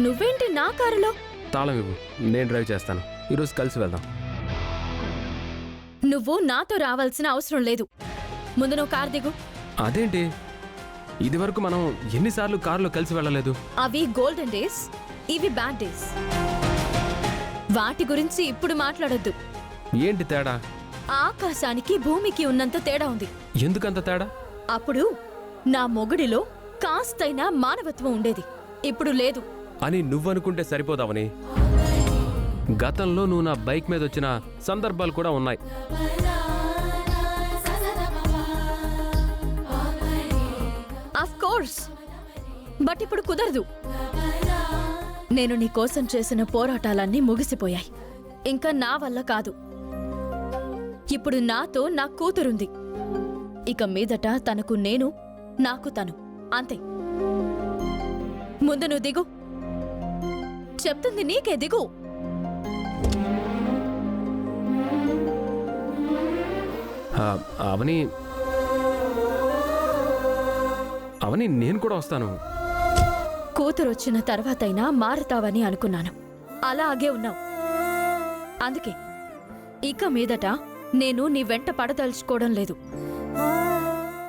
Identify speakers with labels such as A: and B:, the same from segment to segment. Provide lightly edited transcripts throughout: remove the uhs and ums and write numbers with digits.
A: నువ్వేంటి నా కారులో?
B: తాళం ఇవ్వు, నేను డ్రైవ్ చేస్తాను. ఈరోజు కలిసి వెళ్దాం.
A: నువ్వు నాతో రావాల్సిన అవసరం లేదు. ముందు నువ్వు కారు దిగు.
B: అదేంటి, ఇది వరకు మనం ఎన్నిసార్లు కారులో కలిసి వెళ్ళలేదు?
A: అవి గోల్డెన్ డేస్, ఇవి బ్యాడ్ డేస్. వాటి గురించి ఇప్పుడు మాట్లాడొద్దు.
B: ఏంటి తేడా?
A: ఆకాశానికి భూమికి ఉన్నంత తేడా ఉంది.
B: ఎందుకంత తేడా?
A: అప్పుడు నా మొగుడిలో కాస్తైనా మానవత్వం ఉండేది, ఇప్పుడు లేదు
B: అని నువ్వనుకుంటే సరిపోదావని. గతంలో నువ్వు నా బైక్ మీద వచ్చిన సందర్భాలు కూడా ఉన్నాయి.
A: ఆఫ్ కోర్స్, బట్ ఇప్పుడు కుదరదు. నేను నీ కోసం చేసిన పోరాటాలన్నీ ముగిసిపోయాయి. ఇంకా నా వల్ల కాదు. ఇప్పుడు నాతో నా కూతురుంది. ఇక మీదట తనకు నేను, నాకు తను, అంతే. ముందు నువ్వు దిగు. చెప్తుంది నీకే, దిగు.
B: అవని అవని నేను కూడా వస్తాను.
A: కూతురొచ్చిన తర్వాతైనా మారతావని అనుకున్నాను. అలాగే ఉన్నావు. అందుకే ఇక మీదట నేను నీ వెంట పడదలుచుకోవడం లేదు.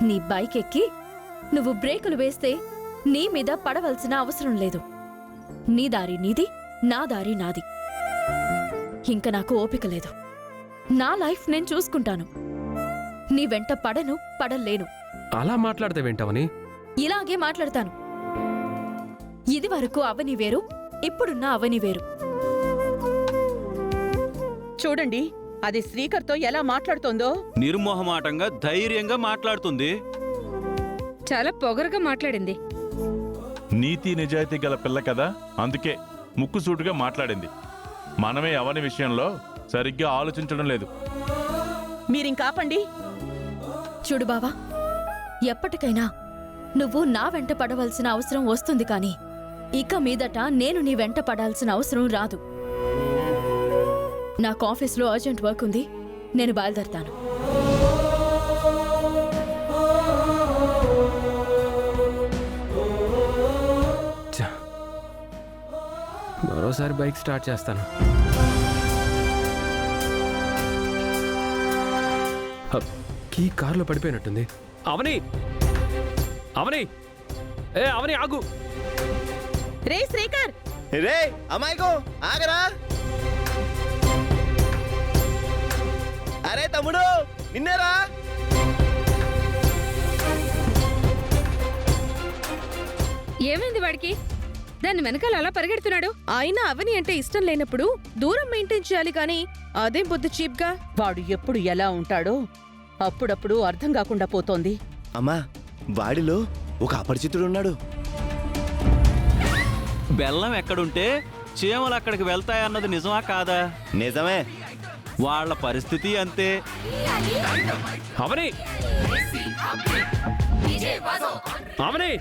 A: నీ బైక్ ఎక్కి నువ్వు బ్రేకులు వేస్తే నీ మీద పడవలసిన అవసరం లేదు. నీ దారి నీది, నా దారి నాది. ఇంక నాకు ఓపిక లేదు. నా లైఫ్ నేను చూసుకుంటాను. నీ వెంట పడను, పడలేను.
B: అలా మాట్లాడతావేంటవని?
A: ఇలాగే మాట్లాడతాను. ఇది వరకు అవని వేరు, ఇప్పుడున్న అవని వేరు.
C: చూడండి, అది శ్రీకర్తో ఎలా మాట్లాడుతోందో.
D: నిర్మోహమాటంగా ధైర్యంగా మాట్లాడుతుంది.
E: చాలా పొగరుగా మాట్లాడింది.
F: నీతి నిజాయితీ గల పిల్ల కదా, అందుకే ముక్కుసూటుగా మాట్లాడింది. మనమే అవని విషయంలో సరిగ్గా ఆలోచించడం లేదు.
C: మీరింకాపండి.
A: చూడు బావా, ఎప్పటికైనా నువ్వు నా వెంట పడవలసిన అవసరం వస్తుంది, కానీ ఇక మీదట నేను నీ వెంట పడాల్సిన అవసరం రాదు. నాకు ఆఫీస్లో అర్జెంట్ వర్క్ ఉంది, నేను బయలుదేరతాను.
B: మరోసారి బైక్ స్టార్ట్ చేస్తాను. కీ కారులో పడిపోయినట్టుంది. అవని, అవని, అవని ఆగు.
C: రే శ్రీకర్,
G: రే అమ్మాయికో ఆగరా. అరే తమ్ముడు, నిన్నేరా.
E: ఏమైంది వాడికి? దాన్ని వెనకాల అలా పరిగెడుతున్నాడు.
H: అయినా అవని అంటే ఇష్టం లేనప్పుడు దూరం మెయింటైన్ చేయాలి కానీ అదే బుద్ధి చీప్గా.
C: వాడు ఎప్పుడు ఎలా ఉంటాడో అప్పుడప్పుడు అర్థం కాకుండా పోతోంది.
G: అమ్మా, వాడిలో ఒక అపరిచితుడున్నాడు.
D: బెల్లం ఎక్కడుంటే చీమలు అక్కడికి వెళ్తాయన్నది నిజమా కాదా?
G: నిజమే.
D: వాళ్ళ పరిస్థితి అంతే.
B: అవని, అవని,